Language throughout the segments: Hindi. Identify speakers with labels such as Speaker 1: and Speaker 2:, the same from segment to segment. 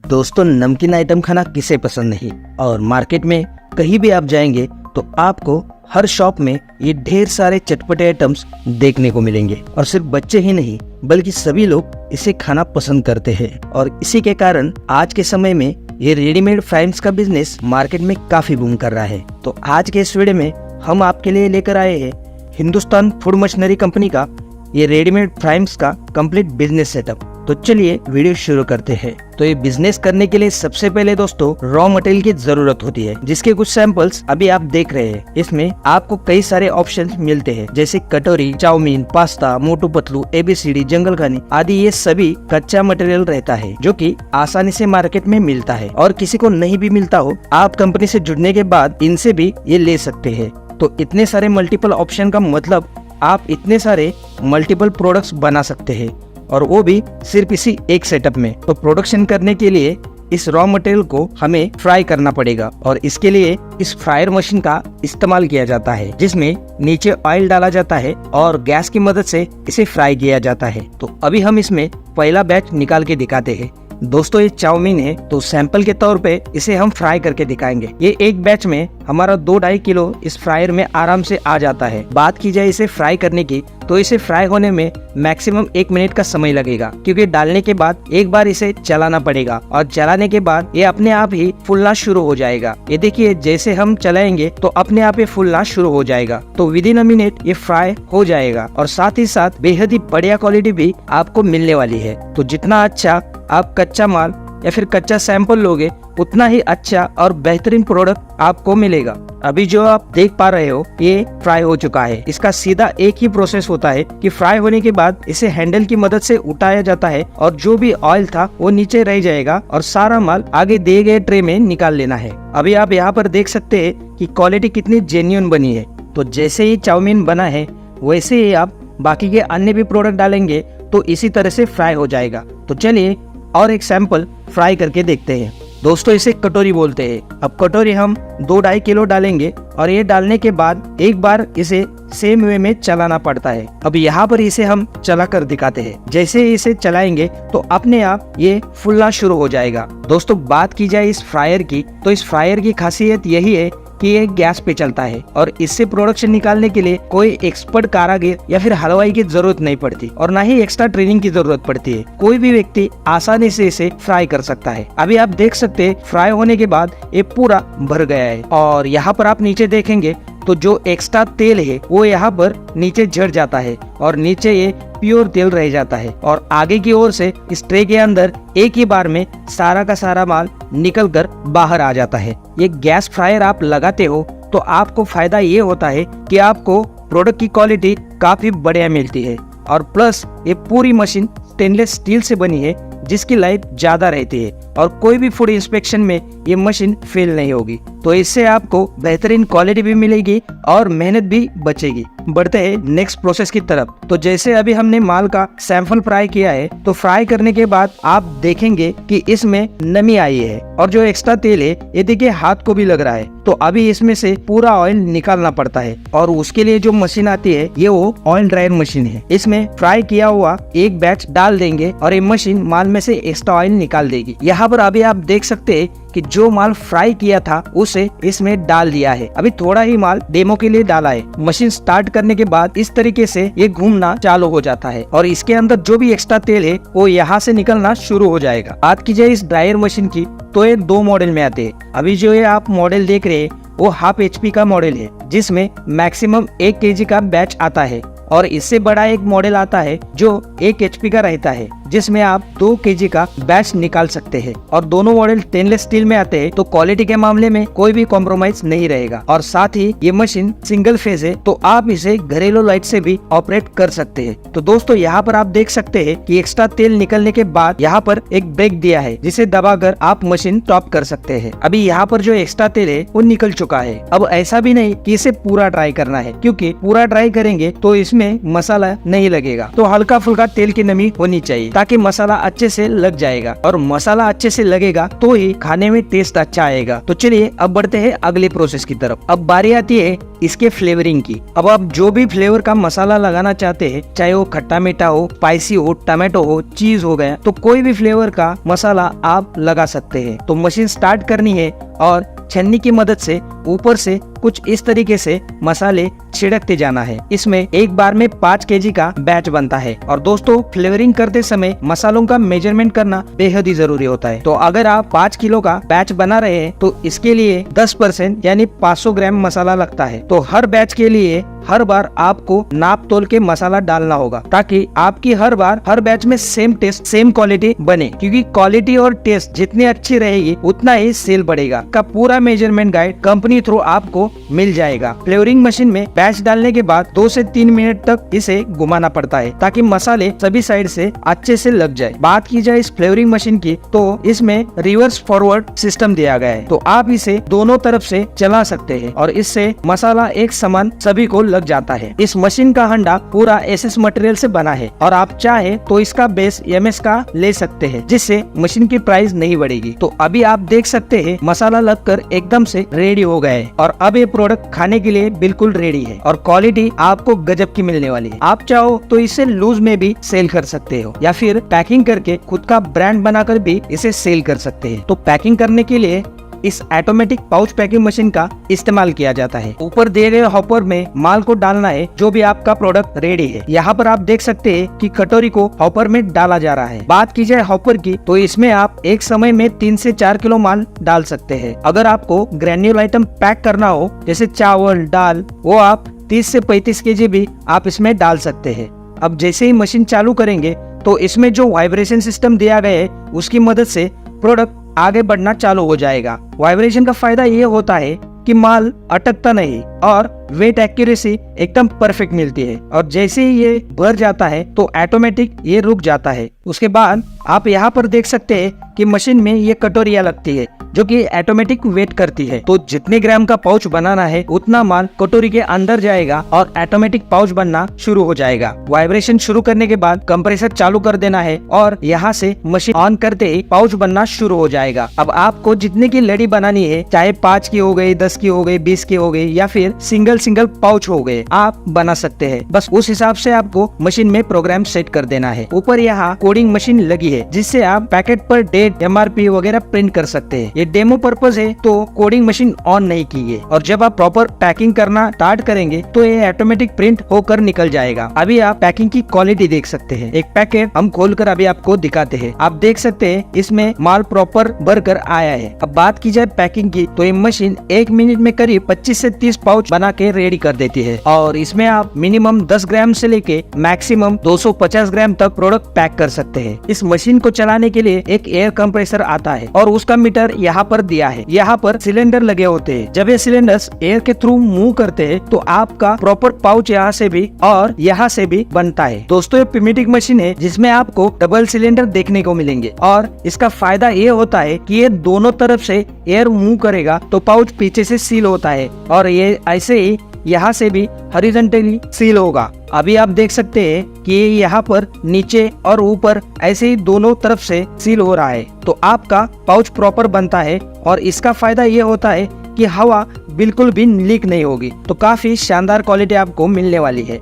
Speaker 1: दोस्तों, नमकीन आइटम खाना किसे पसंद नहीं। और मार्केट में कहीं भी आप जाएंगे तो आपको हर शॉप में ये ढेर सारे चटपटे आइटम्स देखने को मिलेंगे। और सिर्फ बच्चे ही नहीं बल्कि सभी लोग इसे खाना पसंद करते हैं। और इसी के कारण आज के समय में ये रेडीमेड फ्राइज का बिजनेस मार्केट में काफी बूम कर रहा है। तो आज के इस वीडियो में हम आपके लिए लेकर आए हैं हिंदुस्तान फूड मशीनरी कंपनी का ये रेडीमेड फ्राइज का कंप्लीट बिजनेस सेटअप। तो चलिए वीडियो शुरू करते हैं। तो ये बिजनेस करने के लिए सबसे पहले दोस्तों रॉ मटेरियल की जरूरत होती है, जिसके कुछ सैंपल्स अभी आप देख रहे हैं। इसमें आपको कई सारे ऑप्शंस मिलते हैं, जैसे कटोरी, chowmein, pasta, Motu Patlu, ABCD, जंगल खानी आदि। ये सभी कच्चा मटेरियल रहता है जो कि आसानी से मार्केट में मिलता है। और किसी को नहीं भी मिलता हो, आप कंपनी से जुड़ने के बाद इनसे भी ये ले सकते हैं। तो इतने सारे मल्टीपल ऑप्शन का मतलब आप इतने सारे मल्टीपल प्रोडक्ट्स बना सकते हैं, और वो भी सिर्फ इसी एक सेटअप में। तो प्रोडक्शन करने के लिए इस रॉ मटेरियल को हमें फ्राई करना पड़ेगा, और इसके लिए इस फ्रायर मशीन का इस्तेमाल किया जाता है, जिसमें नीचे ऑयल डाला जाता है और गैस की मदद से इसे फ्राई किया जाता है। तो अभी हम इसमें पहला बैच निकाल के दिखाते हैं। दोस्तों, ये चाउमीन है, तो सैंपल के तौर पे इसे हम फ्राई करके दिखाएंगे। ये एक बैच में हमारा 2-2.5 किलो इस फ्रायर में आराम से आ जाता है। बात की जाए इसे फ्राई करने की, तो इसे फ्राई होने में मैक्सिमम 1 मिनट का समय लगेगा, क्योंकि डालने के बाद एक बार इसे चलाना पड़ेगा, और चलाने के बाद ये अपने आप ही फूलना शुरू हो जाएगा। ये देखिए, जैसे हम चलाएंगे तो अपने आप ही फूलना शुरू हो जाएगा। तो विदिन अ मिनट ये फ्राई हो जाएगा, और साथ ही साथ बेहद ही बढ़िया क्वालिटी भी आपको मिलने वाली है। तो जितना अच्छा आप कच्चा माल या फिर कच्चा सैंपल लोगे, उतना ही अच्छा और बेहतरीन प्रोडक्ट आपको मिलेगा। अभी जो आप देख पा रहे हो ये फ्राई हो चुका है। इसका सीधा एक ही प्रोसेस होता है कि फ्राई होने के बाद इसे हैंडल की मदद से उठाया जाता है, और जो भी ऑयल था वो नीचे रह जाएगा, और सारा माल आगे दिए गए ट्रे में निकाल लेना है। अभी आप यहाँ पर देख सकते हैं कि क्वालिटी कितनी जेन्युइन बनी है। तो जैसे ही चाउमीन बना है, वैसे ही आप बाकी के अन्य भी प्रोडक्ट डालेंगे तो इसी तरह से फ्राई हो जाएगा। तो चलिए और एक सैंपल फ्राई करके देखते हैं। दोस्तों, इसे कटोरी बोलते हैं। अब कटोरी हम 2-2.5 किलो डालेंगे, और ये डालने के बाद एक बार इसे सेम वे में चलाना पड़ता है। अब यहाँ पर इसे हम चला कर दिखाते हैं। जैसे ही इसे चलाएंगे तो अपने आप ये फूलना शुरू हो जाएगा। दोस्तों, बात की जाए इस फ्रायर की, तो इस फ्रायर की खासियत यही है कि ये गैस पे चलता है, और इससे प्रोडक्शन निकालने के लिए कोई एक्सपर्ट कारीगर या फिर हलवाई की जरूरत नहीं पड़ती, और ना ही एक्स्ट्रा ट्रेनिंग की जरूरत पड़ती है। कोई भी व्यक्ति आसानी से इसे फ्राई कर सकता है। अभी आप देख सकते हैं फ्राई होने के बाद ये पूरा भर गया है, और यहाँ पर आप नीचे देखेंगे तो जो एक्स्ट्रा तेल है वो यहाँ पर नीचे झड़ जाता है, और नीचे ये प्योर तेल रह जाता है। और आगे की ओर से इस ट्रे के अंदर एक ही बार में सारा का सारा माल निकल कर बाहर आ जाता है। ये गैस फ्रायर आप लगाते हो तो आपको फायदा ये होता है कि आपको प्रोडक्ट की क्वालिटी काफी बढ़िया मिलती है, और प्लस ये पूरी मशीन स्टेनलेस स्टील से बनी है, जिसकी लाइफ ज्यादा रहती है, और कोई भी फूड इंस्पेक्शन में ये मशीन फेल नहीं होगी। तो इससे आपको बेहतरीन क्वालिटी भी मिलेगी और मेहनत भी बचेगी। बढ़ते हैं नेक्स्ट प्रोसेस की तरफ। तो जैसे अभी हमने माल का सैंपल फ्राई किया है, तो फ्राई करने के बाद आप देखेंगे कि इसमें नमी आई है, और जो एक्स्ट्रा तेल है ये देखिए हाथ को भी लग रहा है। तो अभी इसमें से पूरा ऑयल निकालना पड़ता है, और उसके लिए जो मशीन आती है ये वो ऑयल ड्रायर मशीन है। इसमें फ्राई किया हुआ एक बैच डाल देंगे, और ये मशीन माल में से एक्स्ट्रा ऑयल निकाल देगी। यहाँ पर अभी आप देख सकते हैं कि जो माल फ्राई किया था उसे इसमें डाल दिया है। अभी थोड़ा ही माल डेमो के लिए डाला है। मशीन स्टार्ट करने के बाद इस तरीके से ये घूमना चालू हो जाता है, और इसके अंदर जो भी एक्स्ट्रा तेल है वो यहाँ से निकलना शुरू हो जाएगा। बात की जाए इस ड्रायर मशीन की, तो ये 2 मॉडल में आते हैं। अभी जो ये आप मॉडल देख रहे हैं वो हाफ HP का मॉडल है, जिसमें मैक्सिमम 1 kg का बैच आता है, और इससे बड़ा एक मॉडल आता है जो 1 HP का रहता है, जिसमें आप 2 kg का बैच निकाल सकते हैं। और दोनों मॉडल स्टेनलेस स्टील में आते हैं, तो क्वालिटी के मामले में कोई भी कॉम्प्रोमाइज नहीं रहेगा। और साथ ही ये मशीन सिंगल फेज है, तो आप इसे घरेलू लाइट से भी ऑपरेट कर सकते हैं। तो दोस्तों, यहाँ पर आप देख सकते हैं कि एक्स्ट्रा तेल निकलने के बाद यहाँ पर एक ब्रेक दिया है, जिसे दबाकर आप मशीन स्टॉप कर सकते हैं। अभी यहाँ पर जो एक्स्ट्रा तेल है वो निकल चुका है। अब ऐसा भी नहीं कि इसे पूरा ड्राई करना है, क्योंकि पूरा ड्राई करेंगे तो इसमें मसाला नहीं लगेगा। तो हल्का फुल्का तेल की नमी होनी चाहिए, ताकि मसाला अच्छे से लग जाएगा, और मसाला अच्छे से लगेगा तो ही खाने में टेस्ट अच्छा आएगा। तो चलिए अब बढ़ते हैं अगले प्रोसेस की तरफ। अब बारी आती है इसके फ्लेवरिंग की। अब आप जो भी फ्लेवर का मसाला लगाना चाहते हैं, चाहे वो खट्टा मीठा हो, स्पाइसी हो, टमाटो हो, चीज हो गया, तो कोई भी फ्लेवर का मसाला आप लगा सकते हैं। तो मशीन स्टार्ट करनी है और छन्नी की मदद से ऊपर से कुछ इस तरीके से मसाले छिड़कते जाना है। इसमें एक बार में 5 केजी का बैच बनता है। और दोस्तों, फ्लेवरिंग करते समय मसालों का मेजरमेंट करना बेहद ही जरूरी होता है। तो अगर आप 5 किलो का बैच बना रहे हैं तो इसके लिए 10% यानी 500 ग्राम मसाला लगता है। तो हर बैच के लिए हर बार आपको नाप तोल के मसाला डालना होगा, ताकि आपकी हर बार हर बैच में सेम टेस्ट सेम क्वालिटी बने, क्योंकि क्वालिटी और टेस्ट जितनी अच्छी रहेगी उतना ही सेल बढ़ेगा। का पूरा मेजरमेंट गाइड कंपनी थ्रू आपको मिल जाएगा। फ्लेवरिंग मशीन में बैच डालने के बाद 2 से 3 मिनट तक इसे घुमाना पड़ता है, ताकि मसाले सभी साइड से अच्छे से लग जाए। बात की जाए इस फ्लेवरिंग मशीन की, तो इसमें रिवर्स फॉरवर्ड सिस्टम दिया गया है, तो आप इसे दोनों तरफ से चला सकते हैं और इससे मसाला एक समान सभी को लग जाता है। इस मशीन का हंडा पूरा एसएस मटेरियल से बना है, और आप चाहे तो इसका बेस एमएस का ले सकते हैं, जिससे मशीन की प्राइस नहीं बढ़ेगी। तो अभी आप देख सकते हैं मसाला लगकर एकदम से रेडी हो गया है, और अब ये प्रोडक्ट खाने के लिए बिल्कुल रेडी है, और क्वालिटी आपको गजब की मिलने वाली है। आप चाहो तो इसे लूज में भी सेल कर सकते हो, या फिर पैकिंग करके खुद का ब्रांड बनाकर भी इसे सेल कर सकते हैं। तो पैकिंग करने के लिए इस ऑटोमेटिक पाउच पैकिंग मशीन का इस्तेमाल किया जाता है। ऊपर दिए गए हॉपर में माल को डालना है जो भी आपका प्रोडक्ट रेडी है। यहाँ पर आप देख सकते हैं कि कटोरी को हॉपर में डाला जा रहा है। बात की जाए हॉपर की, तो इसमें आप एक समय में 3 से 4 किलो माल डाल सकते हैं। अगर आपको ग्रेन्यूल आइटम पैक करना हो, जैसे चावल, दाल, वो आप 30 से 35 केजी भी आप इसमें डाल सकते हैं। अब जैसे ही मशीन चालू करेंगे तो इसमें जो वाइब्रेशन सिस्टम दिया गया है उसकी मदद से प्रोडक्ट आगे बढ़ना चालू हो जाएगा। वाइब्रेशन का फायदा ये होता है कि माल अटकता नहीं और वेट एक्यूरेसी एकदम परफेक्ट मिलती है, और जैसे ही ये भर जाता है तो ऑटोमेटिक ये रुक जाता है। उसके बाद आप यहाँ पर देख सकते हैं कि मशीन में ये कटोरियां लगती है जो कि ऑटोमेटिक वेट करती है। तो जितने ग्राम का पाउच बनाना है उतना माल कटोरी के अंदर जाएगा और ऑटोमेटिक पाउच बनना शुरू हो जाएगा। वाइब्रेशन शुरू करने के बाद कंप्रेसर चालू कर देना है और यहाँ से मशीन ऑन करते ही पाउच बनना शुरू हो जाएगा। अब आपको जितने की लड़ी बनानी है, चाहे 5 की हो गई, 10 की हो गई, 20 की हो गई, या फिर सिंगल पाउच हो गए, आप बना सकते हैं। बस उस हिसाब से आपको मशीन में प्रोग्राम सेट कर देना है। ऊपर यहाँ कोडिंग मशीन लगी है जिससे आप पैकेट पर डेट, एमआरपी वगैरह प्रिंट कर सकते हैं। ये डेमो पर्पज है तो कोडिंग मशीन ऑन नहीं की है, और जब आप प्रॉपर पैकिंग करना स्टार्ट करेंगे तो ये ऑटोमेटिक प्रिंट होकर निकल जाएगा। अभी आप पैकिंग की क्वालिटी देख सकते हैं। एक पैकेट हम खोलकर अभी आपको दिखाते हैं। आप देख सकते हैं इसमें माल प्रॉपर भरकर आया है। अब बात की जाए पैकिंग की, तो ये मशीन 1 मिनट में करीब 25 से 30 पाउच बना के रेडी कर देती है, और इसमें आप मिनिमम 10 ग्राम से लेके मैक्सिमम 250 ग्राम तक प्रोडक्ट पैक कर सकते हैं। इस मशीन को चलाने के लिए एक एयर कंप्रेसर आता है और उसका मीटर यहाँ पर दिया है। यहाँ पर सिलेंडर लगे होते हैं। जब ये सिलेंडर्स एयर के थ्रू मूव करते हैं तो आपका प्रॉपर पाउच यहाँ से भी और यहाँ से भी बनता है। दोस्तों, ये पिमेटिक मशीन है जिसमें आपको डबल सिलेंडर देखने को मिलेंगे, और इसका फायदा ये होता है कि ये दोनों तरफ से एयर मूव करेगा तो पाउच पीछे से सील होता है, और ये ऐसे ही यहाँ से भी हॉरिजॉन्टली सील होगा। अभी आप देख सकते हैं कि यहाँ पर नीचे और ऊपर ऐसे ही दोनों तरफ से सील हो रहा है, तो आपका पाउच प्रॉपर बनता है। और इसका फायदा ये होता है कि हवा बिल्कुल भी लीक नहीं होगी, तो काफी शानदार क्वालिटी आपको मिलने वाली है।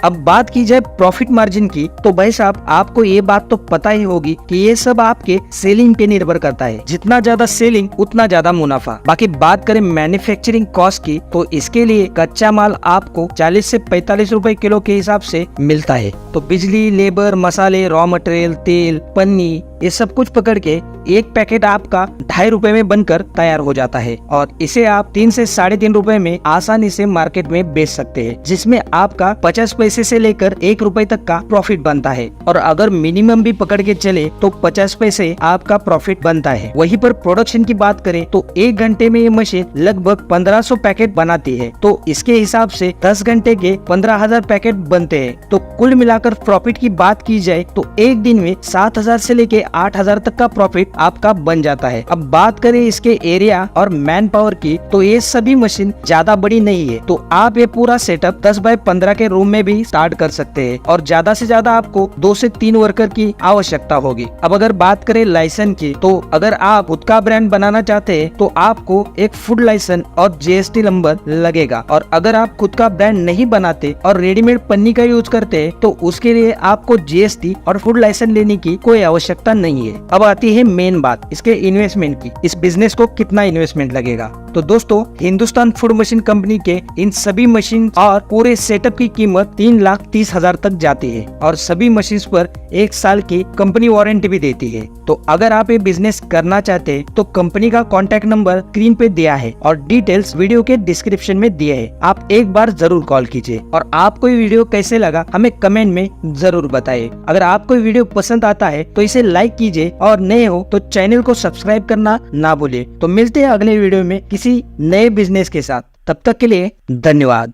Speaker 1: अब बात की जाए प्रॉफिट मार्जिन की, तो भाई साहब आपको ये बात तो पता ही होगी कि ये सब आपके सेलिंग पे निर्भर करता है। जितना ज्यादा सेलिंग उतना ज्यादा मुनाफा। बाकी बात करें मैन्युफैक्चरिंग कॉस्ट की, तो इसके लिए कच्चा माल आपको 40 से 45 रुपए किलो के हिसाब से मिलता है। तो बिजली, लेबर, मसाले, रॉ मटेरियल, तेल, पन्नी, ये सब कुछ पकड़ के एक पैकेट आपका 2.5 रुपए में बनकर तैयार हो जाता है, और इसे आप 3 से 3.5 रुपए में आसानी से मार्केट में बेच सकते हैं, जिसमें आपका 50 पैसे से लेकर 1 रुपए तक का प्रॉफिट बनता है। और अगर मिनिमम भी पकड़ के चले तो 50 पैसे आपका प्रॉफिट बनता है। वहीं पर प्रोडक्शन की बात करें तो 1 घंटे में ये मशीन लगभग 1500 पैकेट बनाती है, तो इसके हिसाब से 10 घंटे के 15,000 पैकेट बनते हैं। तो कुल मिलाकर प्रॉफिट की बात की जाए तो एक दिन में 7,000 से लेके 8,000 तक का प्रॉफिट आपका बन जाता है। अब बात करें इसके एरिया और मैन पावर की, तो ये सभी मशीन ज्यादा बड़ी नहीं है, तो आप ये पूरा सेटअप 10 बाय 15 के रूम में भी स्टार्ट कर सकते हैं और ज्यादा से ज्यादा आपको 2 से 3 वर्कर की आवश्यकता होगी। अब अगर बात करें लाइसेंस की, तो अगर आप खुद का ब्रांड बनाना चाहते हैं तो आपको एक फूड लाइसेंस और GST नंबर लगेगा, और अगर आप खुद का ब्रांड नहीं बनाते और रेडीमेड पन्नी का यूज करते हैं तो उसके लिए आपको GST और फूड लाइसेंस लेने की कोई आवश्यकता नहीं है। अब आती है मेन बात इसके इन्वेस्टमेंट की, इस बिजनेस को कितना इन्वेस्टमेंट लगेगा। तो दोस्तों, हिंदुस्तान फूड मशीन कंपनी के इन सभी मशीन और पूरे सेटअप की कीमत 3,30,000 तक जाती है और सभी मशीन पर 1 साल की कंपनी वारंटी भी देती है। तो अगर आप ये बिजनेस करना चाहते हैं तो कंपनी का कॉन्टैक्ट नंबर स्क्रीन पे दिया है और डिटेल्स वीडियो के डिस्क्रिप्शन में दिए है, आप एक बार जरूर कॉल कीजिए। और आपको ये वीडियो कैसे लगा हमें कमेंट में जरूर बताइए। अगर आपको ये वीडियो पसंद आता है तो इसे लाइक कीजिए और नए हो तो चैनल को सब्सक्राइब करना ना भूलिए। तो मिलते हैं अगले वीडियो में किसी नए बिजनेस के साथ, तब तक के लिए धन्यवाद।